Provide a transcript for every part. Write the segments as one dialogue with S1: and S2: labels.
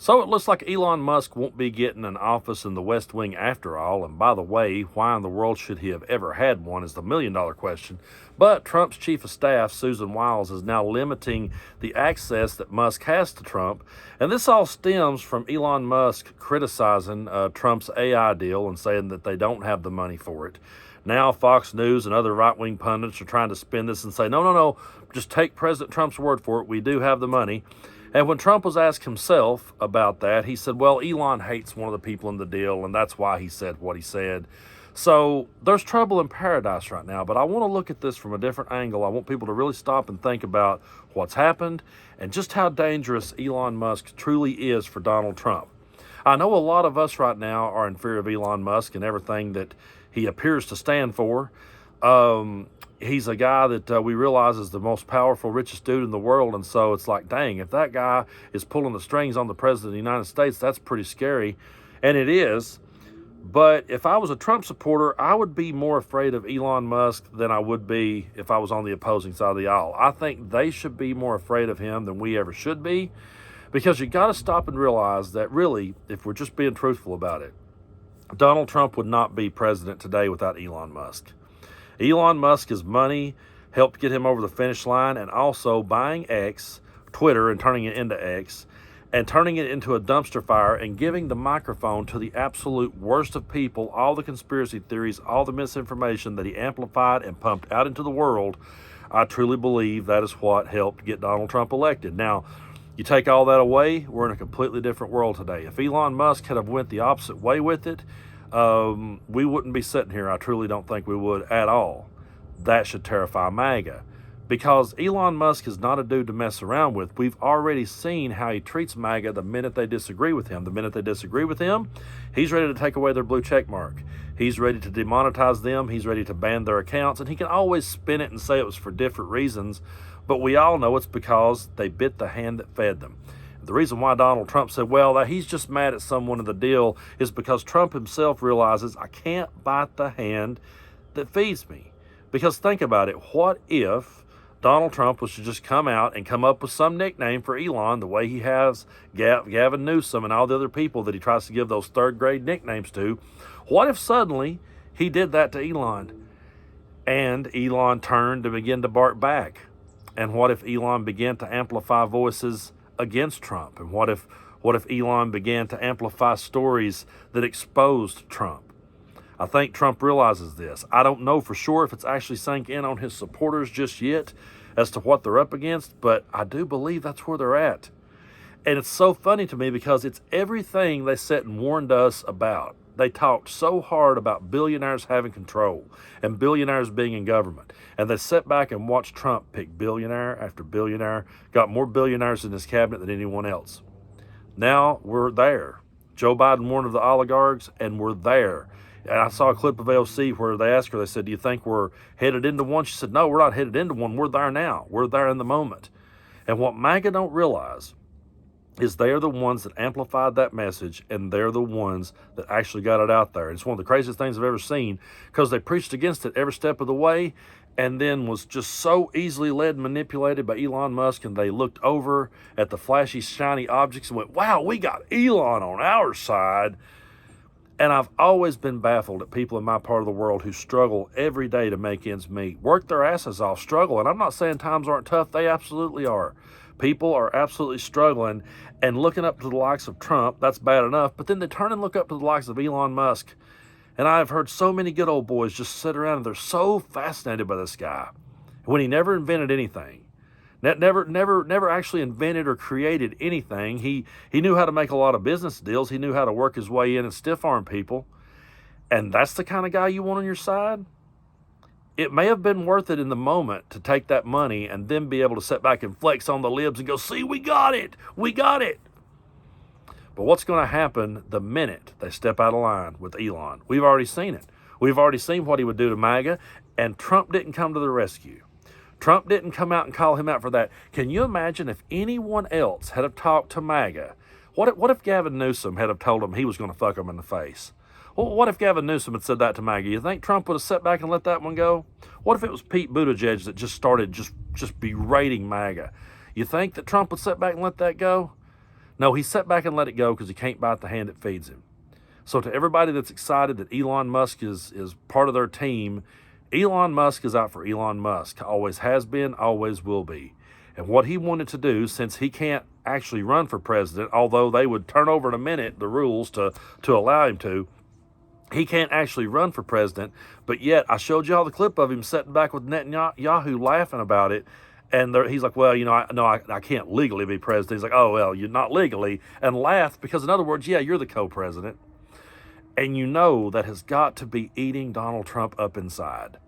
S1: So it looks like Elon Musk won't be getting an office in the West Wing after all. And by the way, why in the world should he have ever had one is the million-dollar question. But Trump's chief of staff, Susan Wiles, is now limiting the access that Musk has to Trump. And this all stems from Elon Musk criticizing Trump's AI deal and saying that they don't have the money for it. Now Fox News and other right-wing pundits are trying to spin this and say, no, just take President Trump's word for it. We do have the money. And when Trump was asked himself about that, he said, well, Elon hates one of the people in the deal, and that's why he said what he said. So there's trouble in paradise right now, but I want to look at this from a different angle. I want people to really stop and think about what's happened and just how dangerous Elon Musk truly is for Donald Trump. I know a lot of us right now are in fear of Elon Musk and everything that he appears to stand for. He's a guy that we realize is the most powerful, richest dude in the world. And so it's like, dang, if that guy is pulling the strings on the president of the United States, that's pretty scary. And it is. But if I was a Trump supporter, I would be more afraid of Elon Musk than I would be if I was on the opposing side of the aisle. I think they should be more afraid of him than we ever should be, because you got to stop and realize that really, if we're just being truthful about it, Donald Trump would not be president today without Elon Musk. Elon Musk's money helped get him over the finish line, and also buying X, Twitter, and turning it into X, and turning it into a dumpster fire and giving the microphone to the absolute worst of people, all the conspiracy theories, all the misinformation that he amplified and pumped out into the world. I truly believe that is what helped get Donald Trump elected. Now, you take all that away, we're in a completely different world today. If Elon Musk had have went the opposite way with it, we wouldn't be sitting here. I truly don't think we would at all. That should terrify MAGA, because Elon Musk is not a dude to mess around with. We've already seen how he treats MAGA the minute they disagree with him. The minute they disagree with him, he's ready to take away their blue check mark. He's ready to demonetize them. He's ready to ban their accounts. And he can always spin it and say it was for different reasons, but we all know it's because they bit the hand that fed them. The reason why Donald Trump said, well, that he's just mad at someone in the deal, is because Trump himself realizes, I can't bite the hand that feeds me. Because think about it. What if Donald Trump was to just come out and come up with some nickname for Elon, the way he has Gavin Newsom and all the other people that he tries to give those third-grade nicknames to? What if suddenly he did that to Elon, and Elon turned and began to bark back? And what if Elon began to amplify voices against Trump? And what if Elon began to amplify stories that exposed Trump? I think Trump realizes this. I don't know for sure if it's actually sank in on his supporters just yet as to what they're up against, but I do believe that's where they're at. And it's so funny to me because it's everything they sat and warned us about. They talked so hard about billionaires having control and billionaires being in government. And they sat back and watched Trump pick billionaire after billionaire, got more billionaires in his cabinet than anyone else. Now we're there. Joe Biden warned of the oligarchs, and we're there. And I saw a clip of AOC where they asked her, they said, do you think we're headed into one? She said, no, we're not headed into one. We're there now. We're there in the moment. And what MAGA don't realize is they're the ones that amplified that message, and they're the ones that actually got it out there. It's one of the craziest things I've ever seen, because they preached against it every step of the way, and then was just so easily led and manipulated by Elon Musk, and they looked over at the flashy, shiny objects and went, wow, we got Elon on our side. And I've always been baffled at people in my part of the world who struggle every day to make ends meet, work their asses off, struggle. And I'm not saying times aren't tough. They absolutely are. People are absolutely struggling and looking up to the likes of Trump. That's bad enough. But then they turn and look up to the likes of Elon Musk. And I've heard so many good old boys just sit around and they're so fascinated by this guy when he never invented anything. Never actually invented or created anything. He knew how to make a lot of business deals. He knew how to work his way in and stiff-arm people. And that's the kind of guy you want on your side? It may have been worth it in the moment to take that money and then be able to sit back and flex on the libs and go, see, we got it. We got it. But what's going to happen the minute they step out of line with Elon? We've already seen it. We've already seen what he would do to MAGA, and Trump didn't come to the rescue. Trump didn't come out and call him out for that. Can you imagine if anyone else had have talked to MAGA? What if Gavin Newsom had have told him he was going to fuck him in the face? Well, what if Gavin Newsom had said that to MAGA? You think Trump would have sat back and let that one go? What if it was Pete Buttigieg that just started just berating MAGA? You think that Trump would sit back and let that go? No, he sat back and let it go because he can't bite the hand that feeds him. So to everybody that's excited that Elon Musk is part of their team, Elon Musk is out for Elon Musk. Always has been, always will be. And what he wanted to do, since he can't actually run for president, although they would turn over in a minute the rules to allow him to, he can't actually run for president. But yet, I showed you all the clip of him sitting back with Netanyahu laughing about it. And he's like, well, I can't legally be president. He's like, oh, well, you're not legally. And laughed because, in other words, yeah, you're the co-president. And that has got to be eating Donald Trump up inside.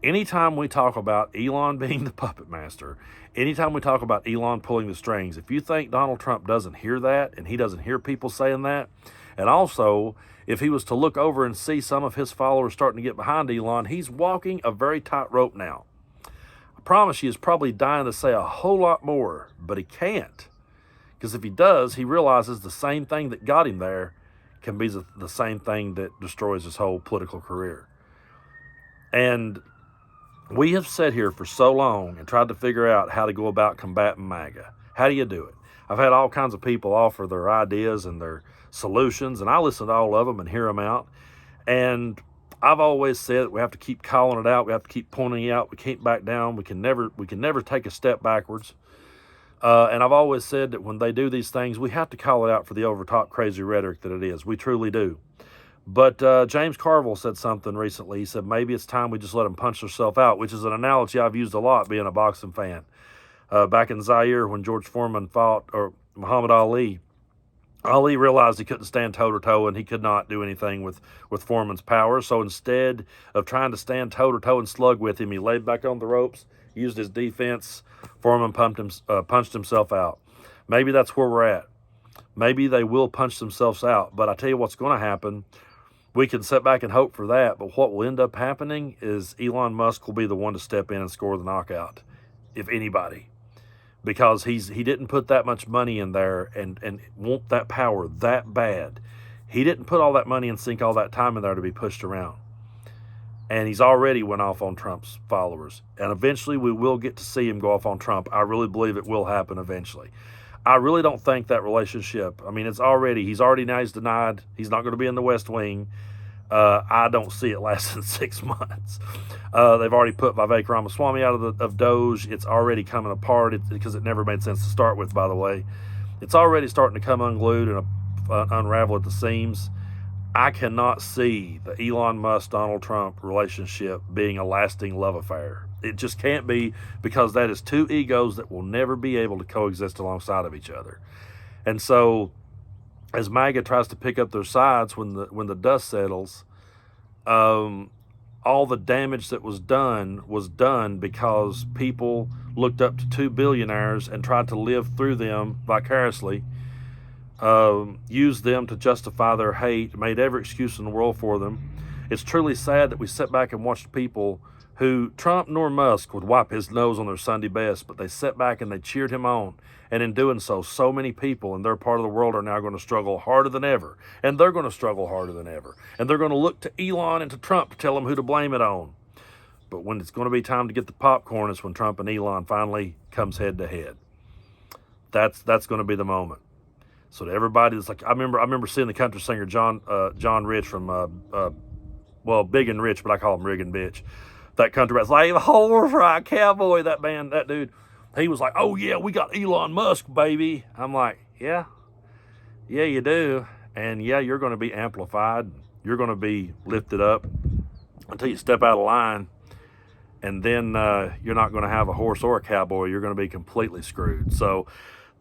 S1: Anytime we talk about Elon being the puppet master, anytime we talk about Elon pulling the strings, if you think Donald Trump doesn't hear that and he doesn't hear people saying that, and also if he was to look over and see some of his followers starting to get behind Elon, he's walking a very tight rope now. I promise you, he's probably dying to say a whole lot more, but he can't. Because if he does, he realizes the same thing that got him there can be the same thing that destroys his whole political career. And we have sat here for so long and tried to figure out how to go about combating MAGA. How do you do it? I've had all kinds of people offer their ideas and their solutions, and I listen to all of them and hear them out. And I've always said that we have to keep calling it out. We have to keep pointing it out. We can't back down. We can never take a step backwards. And I've always said that when they do these things, we have to call it out for the overtop crazy rhetoric that it is. We truly do. But James Carville said something recently. He said, maybe it's time we just let them punch themselves out, which is an analogy I've used a lot being a boxing fan. Back in Zaire when George Foreman fought, or Muhammad Ali, Ali realized he couldn't stand toe-to-toe and he could not do anything with Foreman's power. So instead of trying to stand toe-to-toe and slug with him, he laid back on the ropes, used his defense. Foreman punched himself out. Maybe that's where we're at. Maybe they will punch themselves out. But I tell you what's going to happen. We can sit back and hope for that, but what will end up happening is Elon Musk will be the one to step in and score the knockout, if anybody, because he didn't put that much money in there and want that power that bad. He didn't put all that money and sink all that time in there to be pushed around. And he's already went off on Trump's followers. And eventually we will get to see him go off on Trump. I really believe it will happen eventually. I really don't think that relationship, he's already now he's denied he's not going to be in the West Wing. I don't see it lasting 6 months. They've already put Vivek Ramaswamy out of Doge. It's already coming apart because it never made sense to start with, by the way. It's already starting to come unglued and unravel at the seams. I cannot see the Elon Musk-Donald Trump relationship being a lasting love affair. It just can't be, because that is two egos that will never be able to coexist alongside of each other. And so as MAGA tries to pick up their sides when the dust settles, all the damage that was done because people looked up to two billionaires and tried to live through them vicariously, used them to justify their hate, made every excuse in the world for them. It's truly sad that we sit back and watch people who Trump nor Musk would wipe his nose on their Sunday best, but they sat back and they cheered him on. And in doing so, so many people in their part of the world are now going to struggle harder than ever. And they're going to struggle harder than ever. And they're going to look to Elon and to Trump to tell them who to blame it on. But when it's going to be time to get the popcorn, it's when Trump and Elon finally comes head to head. That's going to be the moment. So to everybody that's like, I remember seeing the country singer John Rich from Big and Rich, but I call him Rig and Bitch. That country rap's like the horse ride cowboy. That dude, he was like, oh yeah, we got Elon Musk, baby. I'm like, yeah, you do. And yeah, you're going to be amplified. You're going to be lifted up until you step out of line. And then you're not going to have a horse or a cowboy. You're going to be completely screwed. So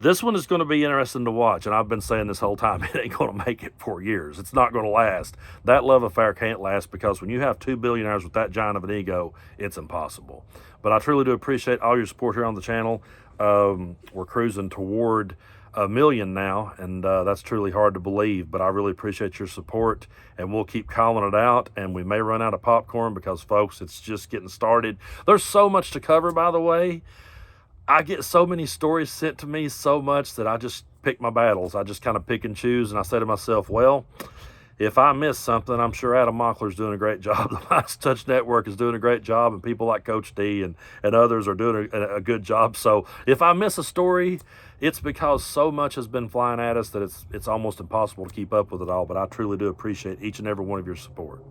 S1: this one is going to be interesting to watch. And I've been saying this whole time, it ain't going to make it 4 years. It's not going to last. That love affair can't last, because when you have two billionaires with that giant of an ego, it's impossible. But I truly do appreciate all your support here on the channel. We're cruising toward 1 million now, and that's truly hard to believe. But I really appreciate your support, and we'll keep calling it out. And we may run out of popcorn because, folks, it's just getting started. There's so much to cover, by the way. I get so many stories sent to me so much that I just pick my battles. I just kind of pick and choose, and I say to myself, well, if I miss something, I'm sure Adam Mockler's doing a great job. The Midas Touch Network is doing a great job, and people like Coach D and others are doing a good job. So if I miss a story, it's because so much has been flying at us that it's almost impossible to keep up with it all. But I truly do appreciate each and every one of your support.